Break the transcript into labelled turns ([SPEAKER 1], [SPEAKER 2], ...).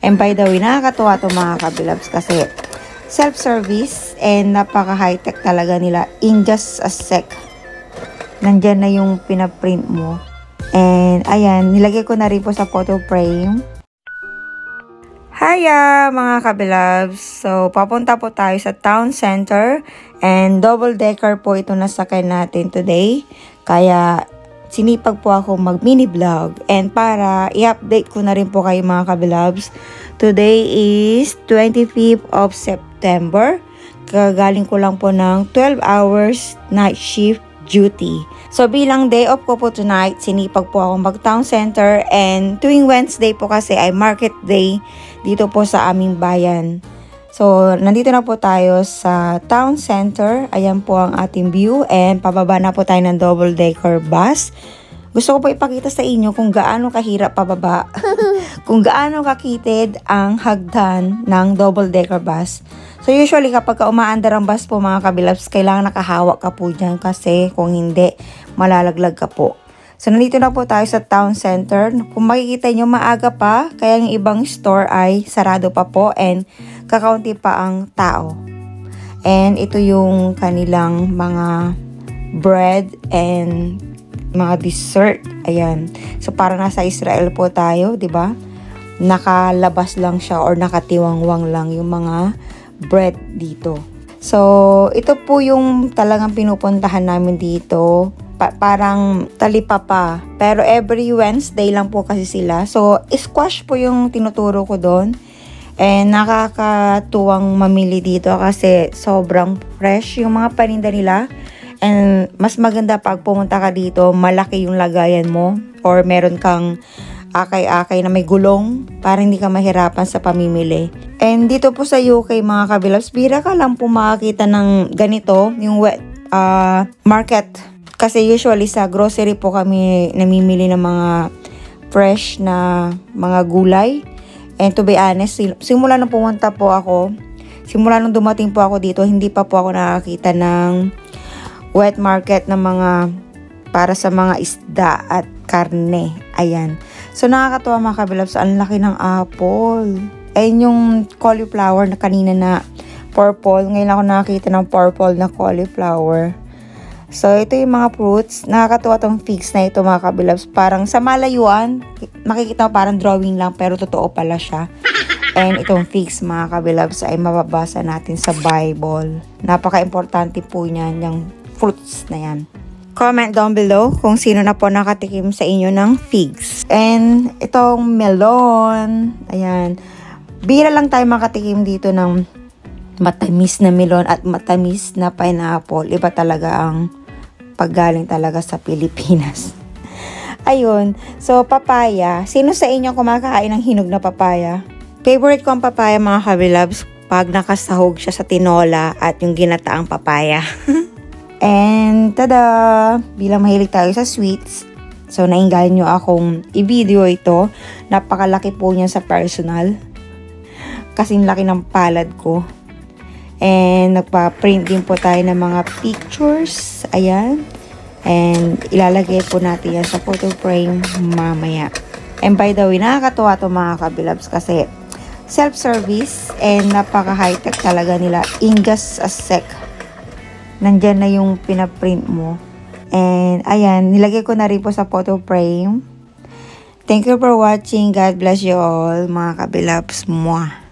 [SPEAKER 1] And by the way, nakakatuwa ito mga kabilabs kasi self-service and napaka-high-tech talaga nila. In just a sec, nandyan na yung pinaprint mo. And ayan, nilagay ko na rin po sa photo frame. Hiya mga kabilabs! So, papunta po tayo sa town center and double-decker po ito nasakay natin today. Kaya, sinipag po ako mag-mini vlog and para i-update ko na rin po kayo mga kabilabs. Today is 25th of September. Kagaling ko lang po ng 12 hours night shift duty. So, bilang day off ko po tonight, sinipag po ako mag-town center and tuwing Wednesday po kasi ay market day dito po sa aming bayan. So, nandito na po tayo sa town center. Ayan po ang ating view and pababa na po tayo ng double-decker bus. Gusto ko po ipakita sa inyo kung gaano kahirap pababa, kung gaano kakitid ang hagdan ng double-decker bus. So, usually kapag umaandar ang bus po mga kabilabs, kailangan nakahawak ka po dyan kasi kung hindi, malalaglag ka po. So, nandito na po tayo sa town center. Kung makikita nyo, maaga pa, kaya yung ibang store ay sarado pa po and kakaunti pa ang tao. And ito yung kanilang mga bread and mga dessert. Ayan. So, para nasa Israel po tayo, di ba? Nakalabas lang siya or nakatiwangwang lang yung mga bread dito. So, ito po yung talagang pinupuntahan namin dito. Parang talipapa. Pero every Wednesday lang po kasi sila. So, squash po yung tinuturo ko doon. And nakakatuwang mamili dito kasi sobrang fresh yung mga paninda nila. And mas maganda pag pumunta ka dito, malaki yung lagayan mo. Or meron kang akay-akay na may gulong para hindi ka mahirapan sa pamimili. And dito po sa UK mga kabilabs, bira ka lang po makakita ng ganito, yung wet market. Kasi usually sa grocery po kami namimili ng mga fresh na mga gulay. And to be honest, simula nung pumunta po ako, simula nung dumating po ako dito, hindi pa po ako nakakita ng wet market na mga para sa mga isda at karne. Ayan. So, nakakatuwa mga kabilabs, ang laki ng apple. Ayun yung cauliflower na kanina na purple. Ngayon ako nakakita ng purple na cauliflower. So, ito yung mga fruits. Nakakatuwa tong figs na ito mga kabilabs. Parang sa malayuan, makikita mo parang drawing lang pero totoo pala siya. And itong figs mga kabilabs ay mababasa natin sa Bible. Napaka-importante po niyan, yung fruits na yan. Comment down below kung sino na po nakatikim sa inyo ng figs. And itong melon. Ayan. Bira lang tayo makatikim dito ng matamis na melon at matamis na pineapple. Iba talaga ang paggaling talaga sa Pilipinas. Ayun. So, papaya. Sino sa inyo kumakain ng hinog na papaya? Favorite ko ang papaya mga kabilabs pag nakasahog siya sa tinola at yung ginataang papaya. And tada! Bilang mahilig tayo sa sweets, so nainggan nyo akong i-video ito. Napakalaki po niya sa personal. Kasing laki ng palad ko. And nagpa-print din po tayo ng mga pictures. Ayan. And ilalagay po natin yan sa photo frame mamaya. And by the way, nakakatuwa ito mga kabilabs kasi self-service and napaka-high-tech talaga nila. In just a sec, nandyan na yung pinaprint mo. And ayan, nilagay ko na rin po sa photo frame. Thank you for watching. God bless you all mga kabilabs. Mwah!